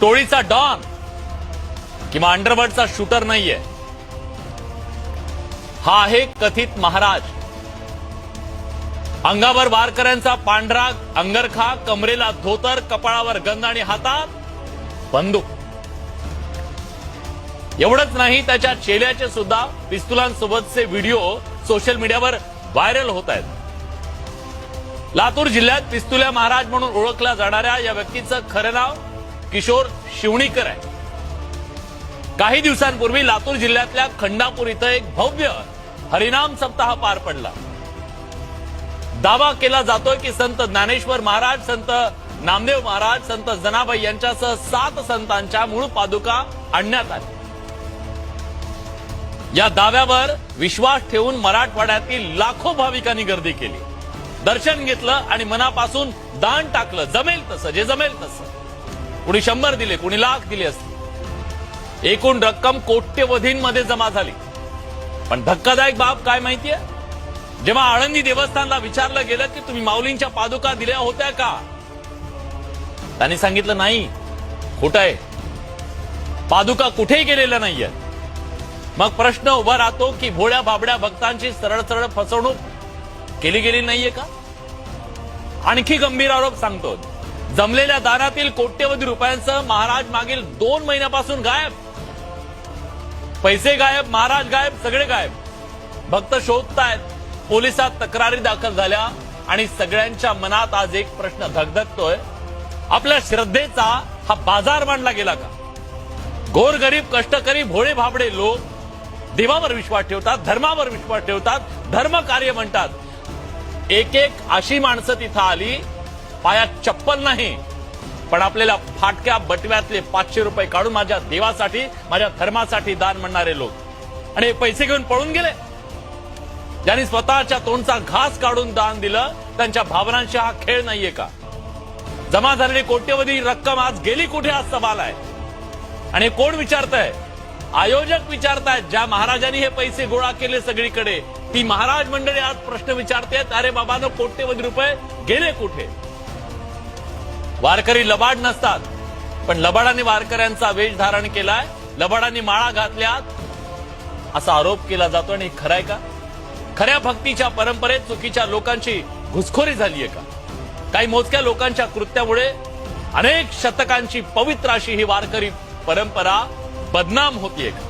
टोळीचा डॉन किंवा अंडरवर्ल्डचा शूटर नाहीये, हा आहे कथित महाराज। अंगावर वारकऱ्यांचा पांढरा अंगरखा, कमरेला धोतर, कपाळावर गंध आणि हातात बंदूक। एवढंच नाही, त्याच्या चेल्याचे सुद्धा पिस्तुलांसोबतचे व्हिडिओ सोशल मीडियावर व्हायरल होत आहेत। लातूर जिल्ह्यात पिस्तुल्या महाराज म्हणून ओळखल्या जाणाऱ्या या व्यक्तीचं खरं नाव किशोर शिवणीकर आहे। काही दिवसांपूर्वी लातूर जिल्ह्यातल्या खंडापूर इथं एक भव्य हरिनाम सप्ताह पार पडला। दावा केला जातोय की संत ज्ञानेश्वर महाराज, संत नामदेव महाराज, संत जनाबाई यांच्यासह 7 संतांच्या मूळ पादुका आणण्यात आल्या। या दाव्यावर विश्वास ठेवून मराठवाड्यातील लाखो भाविकांनी गर्दी केली, दर्शन घेतलं आणि मनापासून दान टाकलं। जमेल तसं, जे जमेल तसं। कुणी 100 दिले, कुणी लाख दिले असते। एकूण रक्कम कोट्यवधींमध्ये जमा झाली। पण धक्कादायक बाब काय माहितीये, जेव्हा आळंदी देवस्थानला विचारलं गेलं की तुम्ही माऊलींच्या पादुका दिल्या होत्या का, त्यांनी सांगितलं नाही, खोटं आहे, पादुका कुठेही गेलेल्या नाहीये। मग प्रश्न उभा राहतो की भोळ्या बाबड्या भक्तांची सरळ सरळ फसवणूक केली गेली नाहीये का? आणखी गंभीर आरोप सांगतो, जमलेल्या दानातील कोट्यवधी रुपयांसह महाराज मागील 2 महिन्यापासून गायब। पैसे गायब, महाराज गायब, सगळे गायब। भक्त शोधतायत, पोलिसात तक्रारी दाखल झाल्या आणि सगळ्यांच्या मनात आज एक प्रश्न धगधगतोय, आपल्या श्रद्धेचा हा बाजार मांडला गेला का? गोरगरीब कष्टकरी भोळे भाबडे लोक देवावर विश्वास ठेवतात, धर्मावर विश्वास ठेवतात, धर्म कार्य म्हणतात। एक अशी माणसं तिथं आली, पायात चप्पल नाही, पण आपल्याला फाटक्या बटव्यातले 500 रुपये काढून माझ्या देवासाठी, माझ्या धर्मासाठी दान म्हणणारे लोक, आणि पैसे घेऊन पळून गेले। ज्यांनी स्वतःच्या तोंडचा घास काढून दान दिलं, त्यांच्या भावनांशी हा खेळ नाहीये का? जमा झालेली कोट्यवधी रक्कम आज गेली कुठे, आज सवाल आहे। आणि कोण विचारतंय? आयोजक विचारतायत। ज्या महाराजांनी हे पैसे गोळा केले सगळीकडे, ती महाराज मंडळी आज प्रश्न विचारतायत, अरे बाबांनो, कोट्यवधी रुपये गेले कुठे? वारकरी लबाड नसतात, पण लबाडाने वारकऱ्यांचा वेश धारण केलाय, लबाडांनी माळा घातल्यात असा आरोप केला जातो। आणि खरं आहे का? खऱ्या भक्तीच्या परंपरेत चुकीच्या लोकांची घुसखोरी झालीये का? काही मोजक्या लोकांच्या कृत्यामुळे अनेक शतकांची पवित्र अशी ही वारकरी परंपरा बदनाम होतीये का?